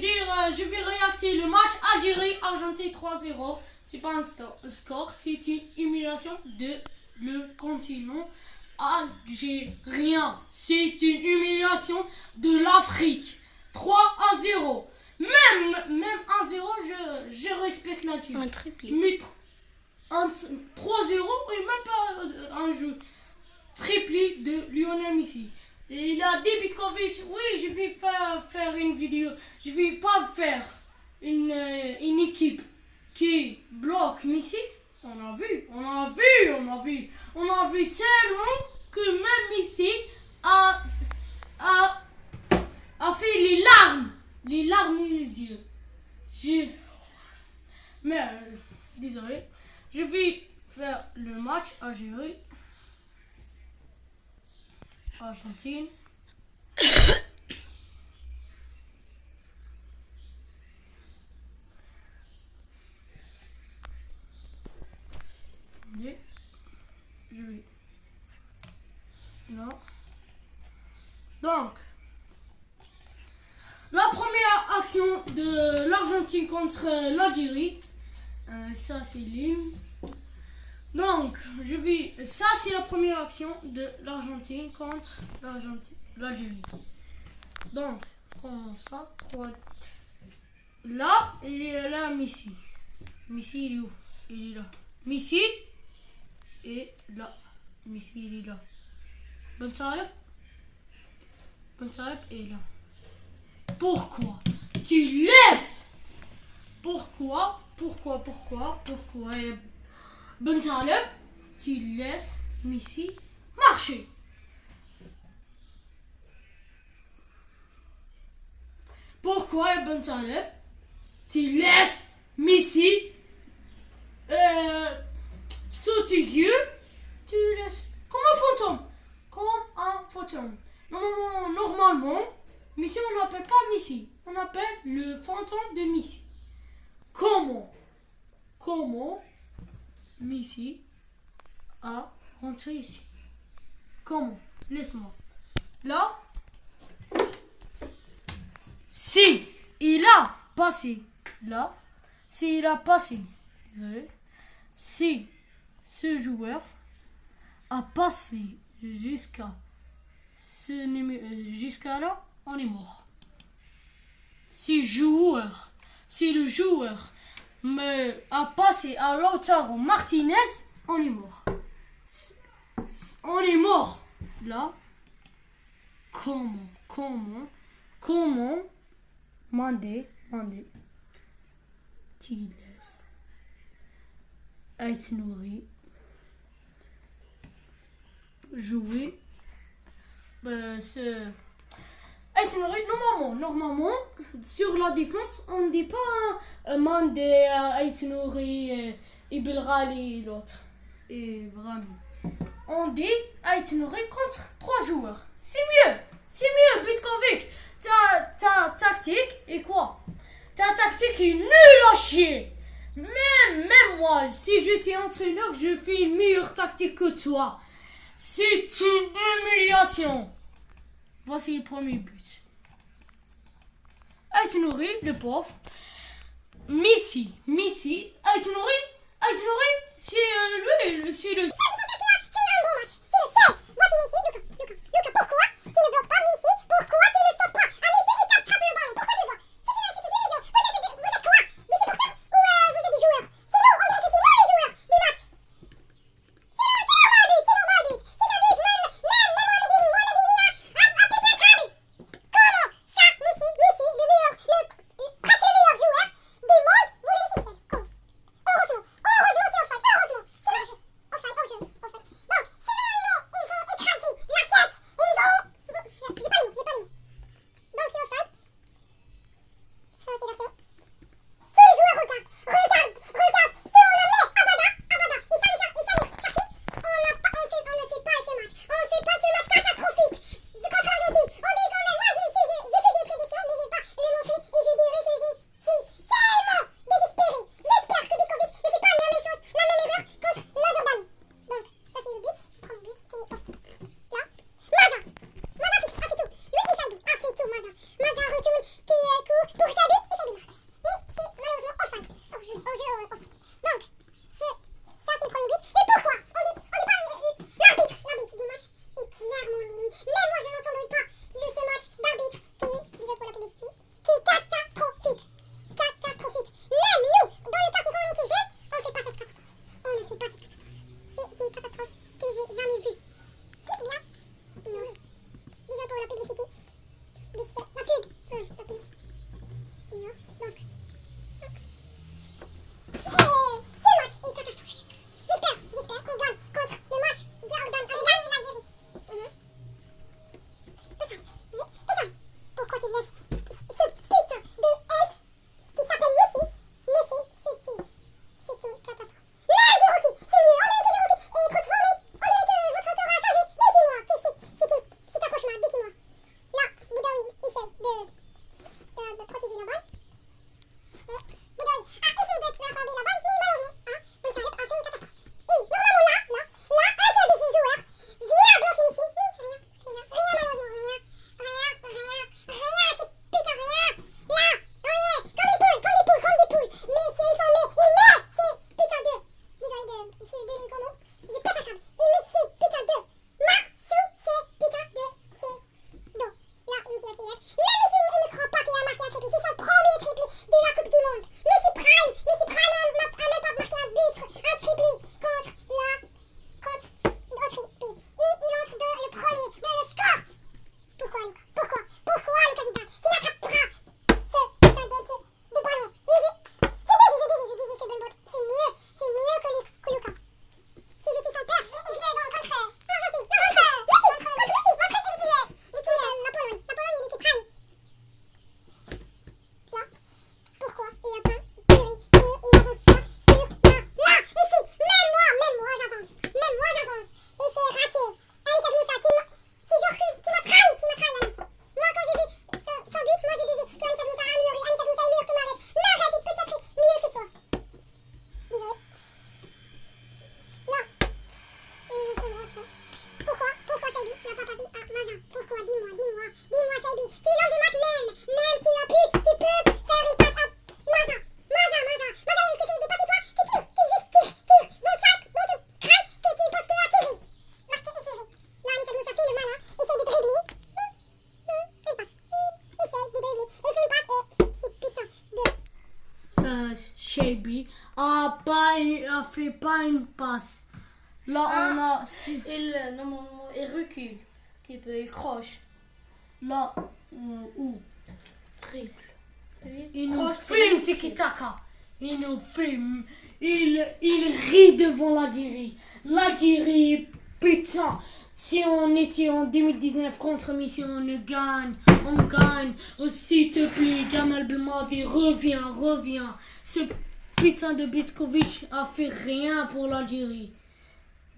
je vais réacter le match Algérie-Argentine 3-0. C'est pas un score, c'est une humiliation de le continent algérien. C'est une humiliation de l'Afrique. 3-0. Même 1-0, je respecte la team. Un triplé. Mais 3-0 et même pas un jeu. Triplé de Lionel Messi. Et il a dit Bitkovic, oui, je vais pas faire une vidéo, je vais pas faire une équipe qui bloque Messi. On a vu tellement que même Messi a fait les larmes des yeux. Mais désolé, je vais faire le match Algérie. Argentine. Attendez. Je vais. Non. Donc. La première action de l'Argentine contre l'Algérie. Ça c'est l'hymne. Donc, ça, c'est la première action de l'Argentine contre l'Algérie. Donc, comment ça 3. Là, il est là, Messi. Messi, il est où? Il est là. Messi est là. Messi, il est là. Ben Taleb est là. Pourquoi tu laisses? Pourquoi Ben Taleb, tu laisses Messi marcher. Pourquoi Ben Taleb, tu laisses Messi sous tes yeux, tu laisses comme un fantôme. Normalement, Messi, on n'appelle pas Messi, on appelle le fantôme de Messi. Comment Messi a rentré ici? Comment? Laisse-moi. Là, si il a passé là, désolé, si ce joueur a passé jusqu'à là, on est mort. Si le joueur me a passé à Lautaro Martinez, on est mort. On est mort. Là, comment Mandé Tiles Ait Nouri jouer ce normalement sur la défense on ne dit pas Mandé, Ait Nouri et Belghali et l'autre et vraiment on dit Ait Nouri contre 3 joueurs. C'est mieux Bitkovic. Ta tactique est quoi? Ta tactique est nulle à chier. Même moi, si j'étais entraîneur, je fais une meilleure tactique que toi. C'est une humiliation. Voici le premier but. Ait Nouri, le pauvre. Messi. Ait Nouri, c'est lui, c'est le... Shaibi a fait pas une passe. Là, on a... Normalement, il recule. Type, il croche. Là, où Triple. il nous fait une tiki-taka. Il nous fait... Il rit devant l'Algérie. L'Algérie, putain. Si on était en 2019 contre Messi, on gagne. Oh, s'il te plaît, Gamal Belmadi, reviens. Ce putain de Bitkovic a fait rien pour l'Algérie.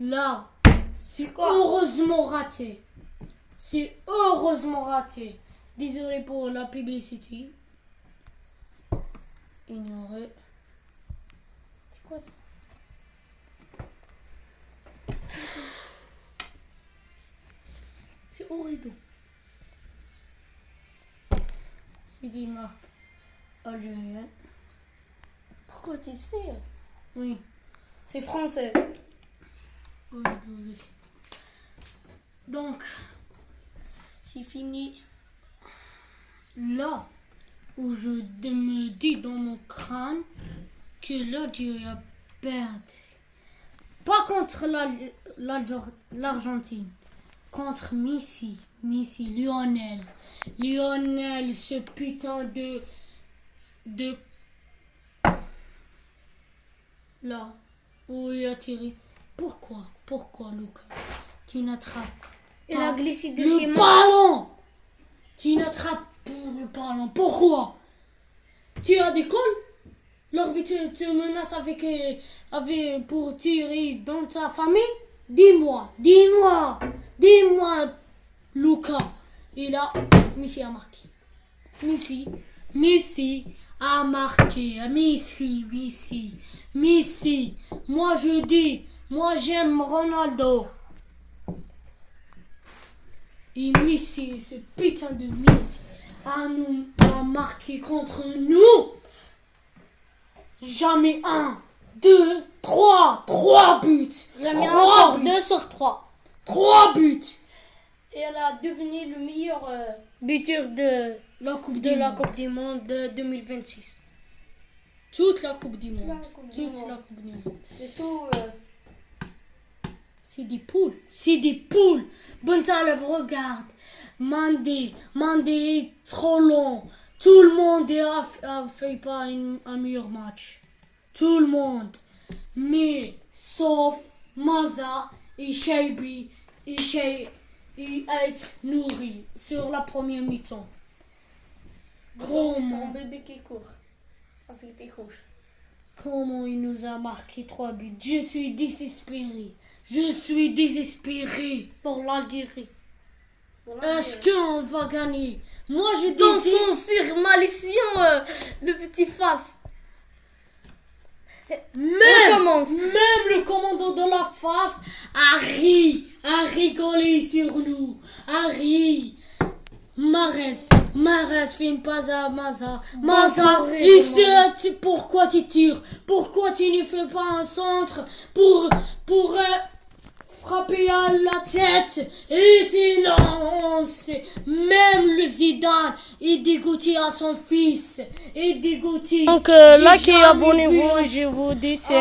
Là, c'est heureusement raté. Désolé pour la publicité. Ignoré. C'est quoi ça? C'est au rideau. C'est une marque algérienne. Pourquoi tu sais? Oui. C'est français. Oui. Donc, C'est fini. là où je me dis dans mon crâne que l'Algérie a perdu. Pas contre l'Argentine. Contre Messi, Lionel, ce putain de... Là, où il a tiré. Pourquoi, Lucas? Tu n'attrapes Il a glissé de le ballon. Tu n'attrapes pas le ballon. Pourquoi? Tu as des cols? L'arbitre te menace avec pour tirer dans ta famille? Dis-moi, Lucas. Et là, Messi a marqué. Messi a marqué. Messi. Moi j'aime Ronaldo. Et Messi, ce putain de Messi, a marqué contre nous. Jamais 1, 2, 3 buts. Jamais 2 sur 3. 3 buts. Et elle a devenu le meilleur buteur de La Coupe du Monde de 2026. Toute la Coupe du Monde. Et tout. C'est des poules. Bon Taleb, regarde. Mandé est trop long. Tout le monde a fait pas un meilleur match. Tout le monde. Mais sauf Maza et Shaibi et Ait Nouri sur la première mi-temps. C'est un bébé qui court. Avec des couches. Comment il nous a marqué 3 buts. Je suis désespéré. Pour l'Algérie. Est-ce qu'on va gagner? Moi je dis... Dans son cire malicieux, le petit Faf. Même le commandant de la FAF a rigolé sur nous. Mahrez fait une passe à Maza. Il sait pourquoi tu tires. Pourquoi tu ne fais pas un centre pour frapper à la tête. Et silence. Même le Zidane est dégoûté à son fils. Donc likez, abonnez-vous, je vous dis c'est...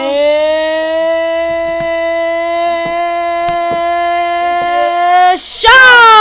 Ciao.